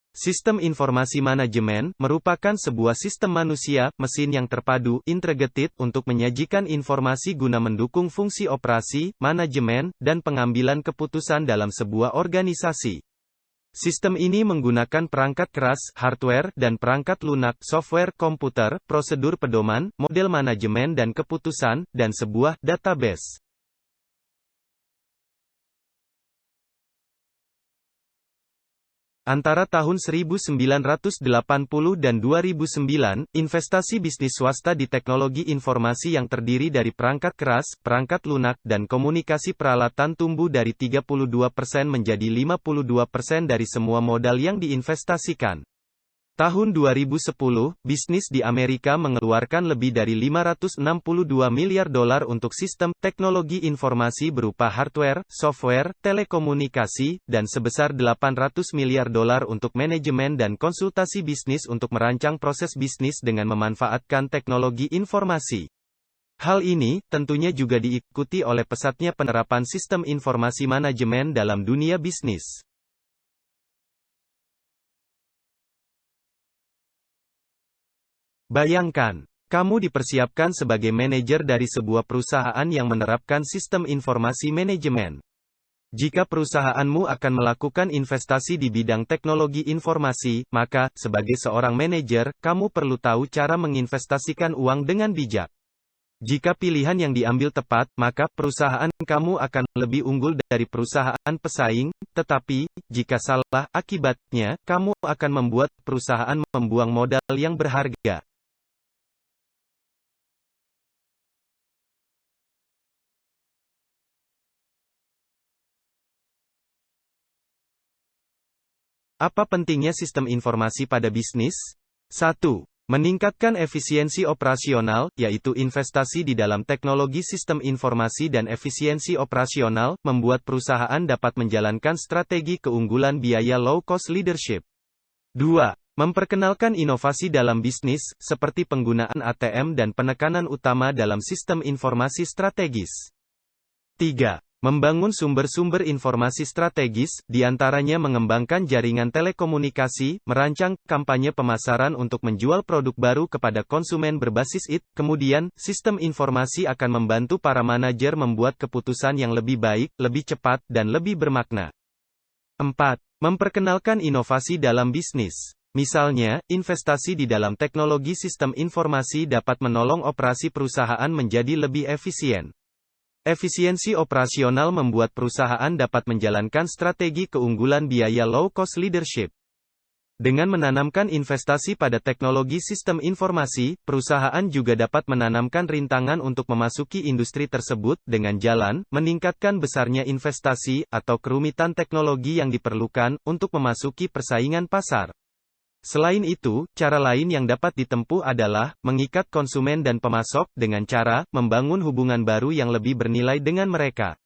Sistem informasi manajemen merupakan sebuah sistem manusia, mesin yang terpadu, integrated, untuk menyajikan informasi guna mendukung fungsi operasi, manajemen, dan pengambilan keputusan dalam sebuah organisasi. Sistem ini menggunakan perangkat keras, hardware, dan perangkat lunak, software komputer, prosedur pedoman, model manajemen dan keputusan, dan sebuah database. Antara tahun 1980 dan 2009, investasi bisnis swasta di teknologi informasi yang terdiri dari perangkat keras, perangkat lunak, dan komunikasi peralatan tumbuh dari 32% menjadi 52% dari semua modal yang diinvestasikan. Tahun 2010, bisnis di Amerika mengeluarkan lebih dari 562 miliar dolar untuk sistem teknologi informasi berupa hardware, software, telekomunikasi, dan sebesar 800 miliar dolar untuk manajemen dan konsultasi bisnis untuk merancang proses bisnis dengan memanfaatkan teknologi informasi. Hal ini tentunya juga diikuti oleh pesatnya penerapan sistem informasi manajemen dalam dunia bisnis. Bayangkan, kamu dipersiapkan sebagai manajer dari sebuah perusahaan yang menerapkan sistem informasi manajemen. Jika perusahaanmu akan melakukan investasi di bidang teknologi informasi, maka, sebagai seorang manajer, kamu perlu tahu cara menginvestasikan uang dengan bijak. Jika pilihan yang diambil tepat, maka perusahaan kamu akan lebih unggul dari perusahaan pesaing, tetapi, jika salah, akibatnya, kamu akan membuat perusahaan membuang modal yang berharga. Apa pentingnya sistem informasi pada bisnis? 1. Meningkatkan efisiensi operasional, yaitu investasi di dalam teknologi sistem informasi dan efisiensi operasional, membuat perusahaan dapat menjalankan strategi keunggulan biaya low-cost leadership. 2. Memperkenalkan inovasi dalam bisnis, seperti penggunaan ATM dan penekanan utama dalam sistem informasi strategis. 3. Membangun sumber-sumber informasi strategis, diantaranya mengembangkan jaringan telekomunikasi, merancang kampanye pemasaran untuk menjual produk baru kepada konsumen berbasis IT. Kemudian, sistem informasi akan membantu para manajer membuat keputusan yang lebih baik, lebih cepat, dan lebih bermakna. 4. Memperkenalkan inovasi dalam bisnis. Misalnya, investasi di dalam teknologi sistem informasi dapat menolong operasi perusahaan menjadi lebih efisien. Efisiensi operasional membuat perusahaan dapat menjalankan strategi keunggulan biaya low-cost leadership. Dengan menanamkan investasi pada teknologi sistem informasi, perusahaan juga dapat menanamkan rintangan untuk memasuki industri tersebut, dengan jalan, meningkatkan besarnya investasi, atau kerumitan teknologi yang diperlukan, untuk memasuki persaingan pasar. Selain itu, cara lain yang dapat ditempuh adalah mengikat konsumen dan pemasok dengan cara membangun hubungan baru yang lebih bernilai dengan mereka.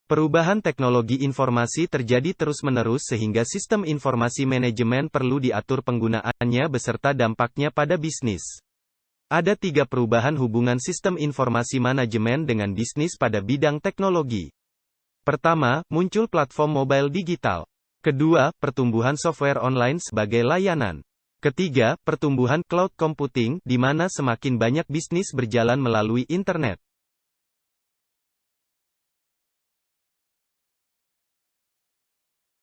Perubahan teknologi informasi terjadi terus-menerus sehingga sistem informasi manajemen perlu diatur penggunaannya beserta dampaknya pada bisnis. Ada 3 perubahan hubungan sistem informasi manajemen dengan bisnis pada bidang teknologi. Pertama, muncul platform mobile digital. Kedua, pertumbuhan software online sebagai layanan. Ketiga, pertumbuhan cloud computing, di mana semakin banyak bisnis berjalan melalui internet.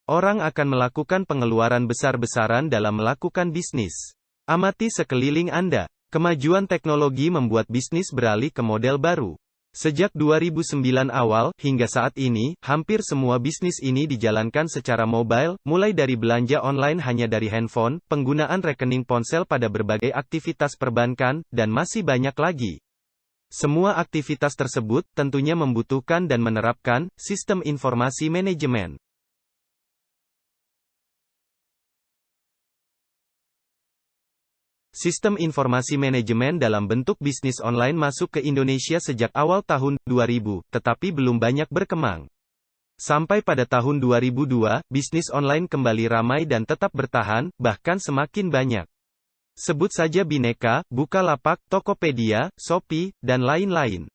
Orang akan melakukan pengeluaran besar-besaran dalam melakukan bisnis. Amati sekeliling Anda. Kemajuan teknologi membuat bisnis beralih ke model baru. Sejak 2009 awal, hingga saat ini, hampir semua bisnis ini dijalankan secara mobile, mulai dari belanja online hanya dari handphone, penggunaan rekening ponsel pada berbagai aktivitas perbankan, dan masih banyak lagi. Semua aktivitas tersebut, tentunya membutuhkan dan menerapkan, sistem informasi manajemen. Sistem informasi manajemen dalam bentuk bisnis online masuk ke Indonesia sejak awal tahun 2000, tetapi belum banyak berkembang. Sampai pada tahun 2002, bisnis online kembali ramai dan tetap bertahan, bahkan semakin banyak. Sebut saja Bineka, Bukalapak, Tokopedia, Shopee, dan lain-lain.